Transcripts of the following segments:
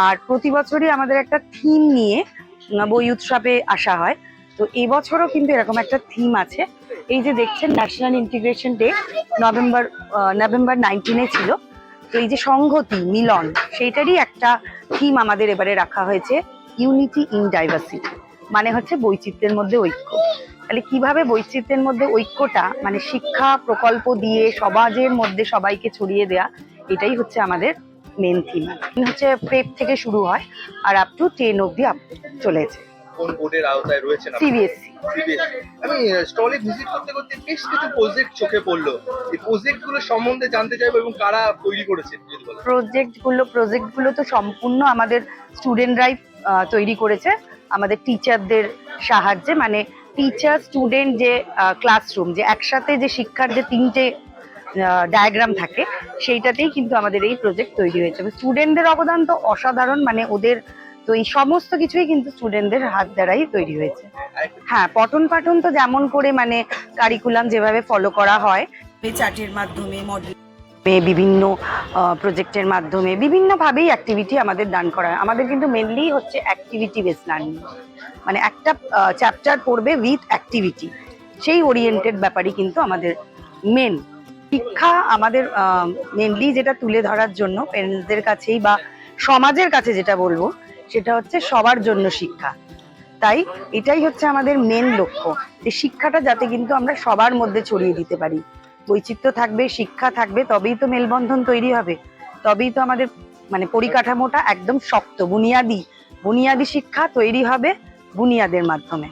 আর প্রতি বছরই আমাদের একটা থিম নিয়ে বই উৎসবে আসা হয়। তো এবছরও কিন্তু এরকম একটা থিম আছে। এই যে দেখছেন ন্যাশনাল ইন্টিগ্রেশন ডে নভেম্বর 19-এ ছিল। তো এই যে সংহতি মিলন সেইটারই একটা থিম আমাদের এবারে রাখা হয়েছে, ইউনিটি ইন ডাইভার্সিটি, মানে হচ্ছে বৈচিত্র্যের মধ্যে ঐক্য। তাহলে কিভাবে বৈচিত্র্যের মধ্যে ঐক্যটা মানে শিক্ষা প্রকল্প দিয়ে সমাজের মধ্যে সবাইকে ছড়িয়ে দেয়া, এটাই হচ্ছে আমাদের মেন থিম। হচ্ছে প্রেপ থেকে শুরু হয় আর আপ টু 10 অব্দি চলেছে। কোন বোর্ডের আওতায় রয়েছে? সিবিএসসি। আমি স্টলে ভিজিট করতে করতে বেশ কিছু প্রজেক্ট চোখে পড়লো। এই প্রজেক্ট গুলো সম্বন্ধে জানতে চাইবো এবং কারা তৈরি করেছে যদি বলেন। প্রজেক্ট গুলো তো সম্পূর্ণ আমাদের স্টুডেন্টরাই তৈরি করেছে, আমাদের টিচারদের সাহায্যে। মানে টিচার স্টুডেন্ট যে ক্লাসরুম, যে একসাথে যে শিক্ষার যে 3টে ডায়াগ্রাম থাকে, সেইটাতেই কিন্তু আমাদের এই প্রজেক্ট তৈরি হয়েছে। স্টুডেন্টদের অবদান তো অসাধারণ, মানে ওদের তো এই সমস্ত কিছুই কিন্তু স্টুডেন্টদের হাত দ্বারাই তৈরি হয়েছে। হ্যাঁ, পঠন পাঠন তো যেমন করে মানে কারিকুলাম যেভাবে ফলো করা হয়, চার্টের মাধ্যমে, মডেল বিভিন্ন প্রজেক্টের মাধ্যমে বিভিন্নভাবেই অ্যাক্টিভিটি আমাদের দান করা হয়। আমাদের কিন্তু মেনলি হচ্ছে অ্যাক্টিভিটি বেস লার্নিং, মানে একটা চ্যাপ্টার পড়বে উইথ অ্যাক্টিভিটি, সেই ওরিয়েন্টেড ব্যাপারই কিন্তু আমাদের মেন শিক্ষা। আমাদের মেনলি যেটা তুলে ধরার জন্য প্যারেন্টসদের কাছেই বা সমাজের কাছে যেটা বলবো, সেটা হচ্ছে সবার জন্য শিক্ষা। তাই এটাই হচ্ছে আমাদের মেন লক্ষ্য, যে শিক্ষাটা যাতে কিন্তু আমরা সবার মধ্যে ছড়িয়ে দিতে পারি। বৈচিত্র্য থাকবে, শিক্ষা থাকবে, তবেই তো মেলবন্ধন তৈরি হবে, তবেই তো আমাদের মানে পরিকাঠামোটা একদম শক্ত, বুনিয়াদি শিক্ষা তৈরি হবে বুনিয়াদের মাধ্যমে।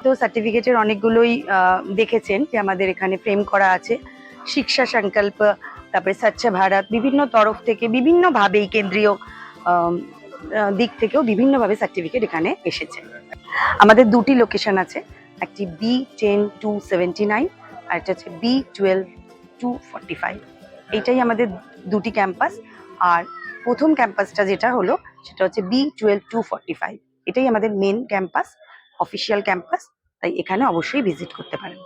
তো সার্টিফিকেটের অনেকগুলোই দেখেছেন যে আমাদের এখানে ফ্রেম করা আছে। শিক্ষা সংকল্প, তারপরে স্বচ্ছ ভারত, বিভিন্ন তরফ থেকে বিভিন্নভাবেই কেন্দ্রীয় দিক থেকেও বিভিন্নভাবে সার্টিফিকেট এখানে এসেছে। আমাদের দুটি লোকেশন আছে, একটি B10-279 আর একটা হচ্ছে B12-245। এইটাই আমাদের দুটি ক্যাম্পাস। আর প্রথম ক্যাম্পাসটা যেটা হলো সেটা হচ্ছে B12-245, এটাই আমাদের মেন ক্যাম্পাস, অফিসিয়াল ক্যাম্পাস। তাই এখানে অবশ্যই ভিজিট করতে পারেন।